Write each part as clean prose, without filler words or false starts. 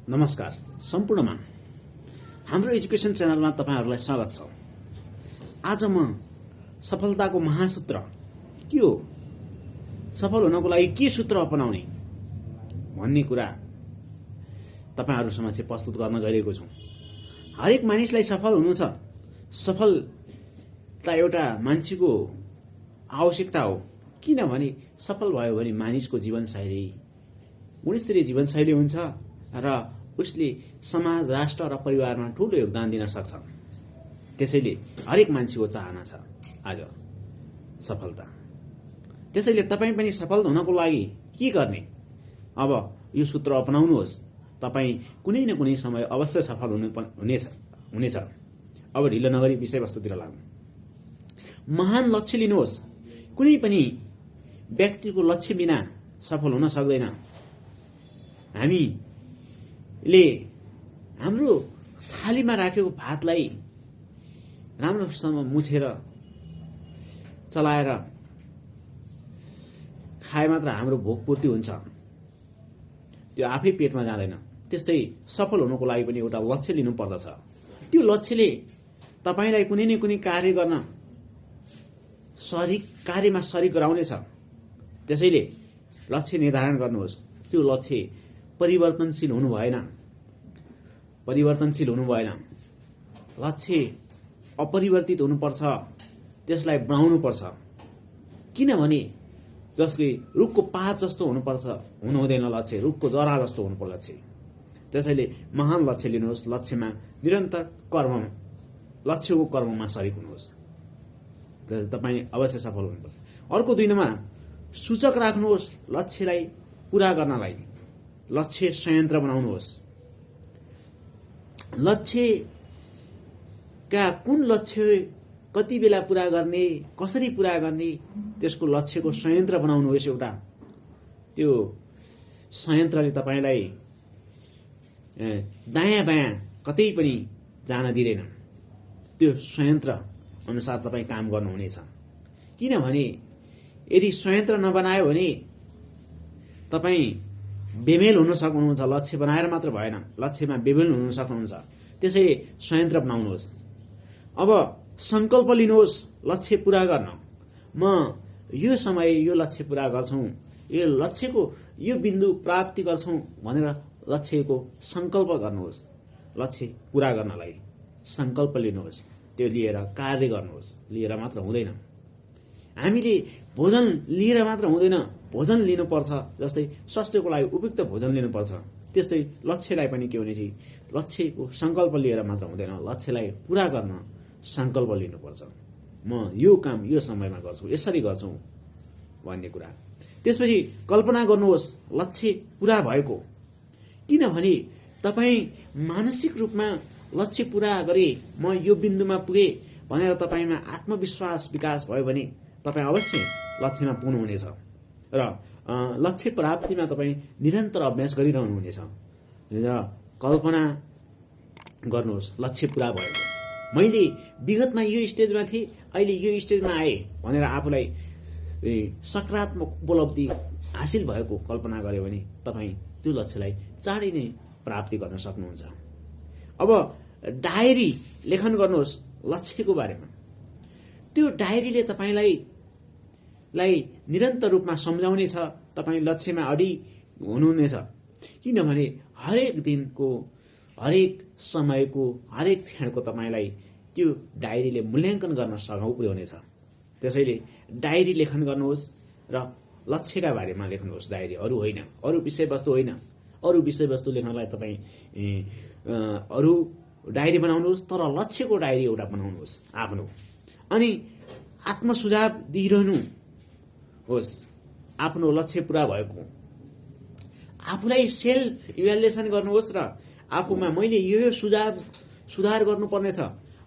नमस्कार सम्पूर्णमा हाम्रो एजुकेसन च्यानलमा तपाईहरुलाई स्वागत छ। आज म सफलताको महासूत्र के हो, सफल हुनको लागि के सूत्र अपनाउने भन्ने कुरा तपाईहरु समक्ष प्रस्तुत गर्न गइरहेको छु। हरेक मानिसलाई सफल हुनु छ। सफलता एउटा मान्छेको आवश्यकता हो, किनभने सफल भयो भने मानिसको जीवनशैली गुणस्तरीय जीवनशैली हुन्छ र उसले समाज, राष्ट्र र परिवारमा ठूलो योगदान दिन सक्छ। त्यसैले हरेक मान्छेको चाहना छ आज सफलता। त्यसैले तपाई पनि सफल हुनको लागि के गर्ने? अब यो सूत्र अपनाउनुहोस्। तपाई कुनै न कुनै समय अवश्य सफल हुनेछ। अब ढिलो नगरी विषयवस्तुतिर लागौं। महान लक्ष्य लिनुहोस्। कुनै पनि व्यक्तिको लक्ष्य बिना सफल हुन सक्दैन। हामीले हाम्रो थालीमा राखेको भातलाई राम्रोसँग मुछेर चलाएर खाए मात्र हाम्रो भोकपूर्ति हुन्छ, त्यो आफै पेटमा जाँदैन। त्यस्तै सफल हुनको लागि पनि एउटा लक्ष्य लिनु पर्दछ। त्यो लक्ष्यले तपाईलाई कुनै न कुनै कार्यमा शरीक गराउनेछ। त्यसैले लक्ष्य निर्धारण गर्नुहोस्। त्यो लक्ष्य परिवर्तनशील हुनु भएन। लक्ष्य अपरिवर्तित हुनुपर्छ। त्यसलाई बनाउनु पर्छ। किनभने जसले रुखको पात जस्तो हुनु हुँदैन लक्ष्य, रुखको जरा जस्तो हुनुपर्छ लक्ष्य। त्यसैले महान लक्ष्य लिनुहोस्। लक्ष्यमा निरन्तर लक्ष्यको कर्ममा शरीक हुनुहोस्। त्यसैले तपाई अवश्य सफल हुनुपर्छ। अर्को 2 नम्बर, सूचक राख्नुहोस्। लक्ष्यलाई पूरा गर्नलाई लक्ष्य संयन्त्र बनाउनुहोस्। लक्ष्यका कुन लक्ष्य कति बेला पूरा गर्ने, कसरी पूरा गर्ने, त्यसको लक्ष्यको संयन्त्र बनाउनुहोस्। एउटा त्यो संयन्त्रले तपाईलाई दायाँ बायाँ कतै पनि जान दिँदैन। त्यो संयन्त्र अनुसार तपाई काम गर्नुहुनेछ। किनभने यदि संयन्त्र नबनायो भने तपाई बेमेल हुन सक्नुहुन्छ। लक्ष्य बनाएर मात्र भएन, लक्ष्यमा बेमेल हुन सक्नुहुन्छ। त्यसैले संयन्त्र बनाउनुहोस्। अब संकल्प लिनुहोस् लक्ष्य पूरा गर्न। म यो समय यो लक्ष्य पूरा गर्छु, यो लक्ष्यको यो बिन्दु प्राप्ति गर्छु भनेर लक्ष्यको संकल्प गर्नुहोस्। लक्ष्य पूरा गर्नलाई संकल्प लिनुहोस्। त्यो लिएर कार्य गर्नुहोस्। लिएर मात्र हुँदैन। हामीले भोजन लिएर मात्र हुँदैन, भोजन लिनुपर्छ। जस्तै स्वास्थ्यको लागि उपयुक्त भोजन लिनुपर्छ, त्यस्तै लक्ष्यलाई पनि के हुने थियो, लक्ष्यको संकल्प लिएर मात्र हुँदैन, लक्ष्यलाई पूरा गर्न संकल्प लिनुपर्छ। म यो काम यो समयमा गर्छु, यसरी गर्छु भन्ने कुरा। त्यसपछि कल्पना गर्नुहोस् लक्ष्य पूरा भएको। किनभने तपाई मानसिक रूपमा लक्ष्य पूरा गरे, म यो बिन्दुमा पुगे भनेर तपाईमा आत्मविश्वास विकास भयो भने तपाई अवश्य लक्ष्यमा पुग्नुहुनेछ र लक्ष्य प्राप्तिमा तपाई निरन्तर अभ्यास गरिरहनुहुनेछ। र कल्पना गर्नुहोस् लक्ष्य पूरा भएको। मैले विगतमा यो स्टेजमा थिएँ, अहिले यो स्टेजमा आए भनेर आफूलाई सकारात्मक उपलब्धि हासिल भएको कल्पना गर्यो भने तपाई त्यो लक्ष्यलाई चाँडै नै प्राप्ति गर्न सक्नुहुन्छ। अब डायरी लेखन गर्नुहोस् लक्ष्यको बारेमा। त्यो डायरीले तपाईलाई निरन्तर रूपमा सम्झाउनेछ तपाई लक्ष्यमा अडिग हुनुहुनेछ। किनभने हरेक दिनको, हरेक समयको, हरेक क्षणको तपाईलाई त्यो डायरीले मूल्याङ्कन गर्न सघाउ पुर्याउनेछ। त्यसैले डायरी लेखन गर्नुहोस् र लक्ष्यका बारेमा लेख्नुहोस्। डायरी अरू होइन, अरू विषयवस्तु होइन। अरू विषयवस्तु लेख्नलाई तपाई अरू डायरी बनाउनुहोस्, तर लक्ष्यको डायरी एउटा बनाउनुहोस् आफ्नो। अनि आत्मसुझाव दिइरहनु होस् आफ्नो लक्ष्य पूरा भएको। आफूलाई सेल्फ इभ्यालुएसन गर्नुहोस् र आफूमा मैले यो सुधार गर्नुपर्नेछ,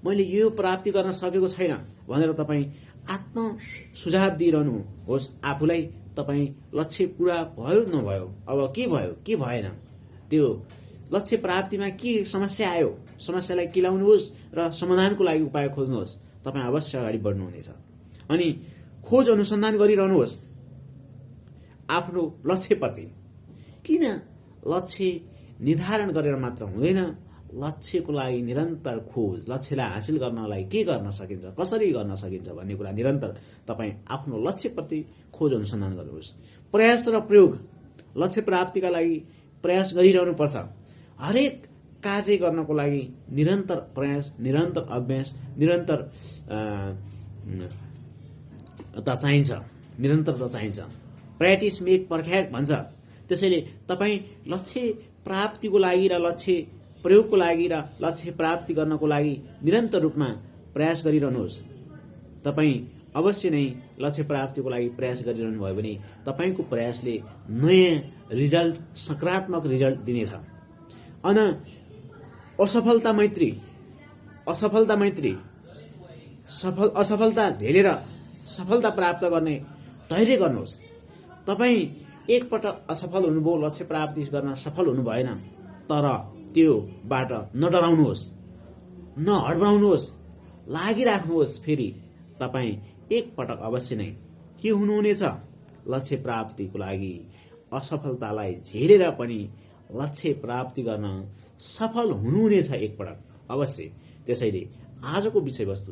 मैले यो प्राप्ति गर्न सकेको छैन भनेर तपाई आत्म सुझाव दिइरहनु होस् आफूलाई। तपाई लक्ष्य पूरा भयो नभयो, अब के भयो के भएन, त्यो लक्ष्य प्राप्तिमा के समस्या आयो, समस्यालाई किलाउनुहोस् र समाधानको लागि उपाय खोज्नुहोस्। तपाई अवश्य अगाडि बढ्नुहुनेछ। अनि खोज अनुसन्धान गरिरहनुहोस् आफ्नो लक्ष्यप्रति। किन लक्ष्य निर्धारण गरेर मात्र हुँदैन, लक्ष्यको लागि निरन्तर खोज, लक्ष्यलाई हासिल गर्नलाई के गर्न सकिन्छ, कसरी गर्न सकिन्छ भन्ने कुरा निरन्तर तपाईँ आफ्नो लक्ष्यप्रति खोज अनुसन्धान गर्नुहोस्। प्रयास र प्रयोग, लक्ष्य प्राप्तिका लागि प्रयास गरिरहनुपर्छ। हरेक कार्य गर्नको लागि निरन्तर प्रयास, निरन्तर अभ्यास, निरन्तरता चाहिन्छ। प्र्याक्टिस मेक पर्फेक्ट भन्छ। त्यसैले तपाईँ लक्ष्य प्राप्तिको लागि र लक्ष्य प्रयोगको लागि र लक्ष्य प्राप्ति गर्नको लागि निरन्तर रूपमा प्रयास गरिरहनुहोस्। तपाईँ अवश्य नै लक्ष्य प्राप्तिको लागि प्रयास गरिरहनु भयो भने तपाईँको प्रयासले नयाँ रिजल्ट, सकारात्मक रिजल्ट दिनेछ। असफलता मैत्री, असफलता झेलेर सफलता प्राप्त गर्ने धैर्य गर्नुहोस्। तपाईँ एकपटक असफल हुनुभयो, लक्ष्य प्राप्ति गर्न सफल हुनु भएन, तर त्यो बाट नडराउनुहोस्, नहडबडाउनुहोस्, लागिराख्नुहोस्। फेरि तपाईँ एकपटक अवश्य नै के हुनुहुनेछ, लक्ष्य प्राप्तिको लागि असफलतालाई झेलेर पनि लक्ष्य प्राप्ति गर्न सफल हुनुहुनेछ एकपटक अवश्य। त्यसैले आजको विषयवस्तु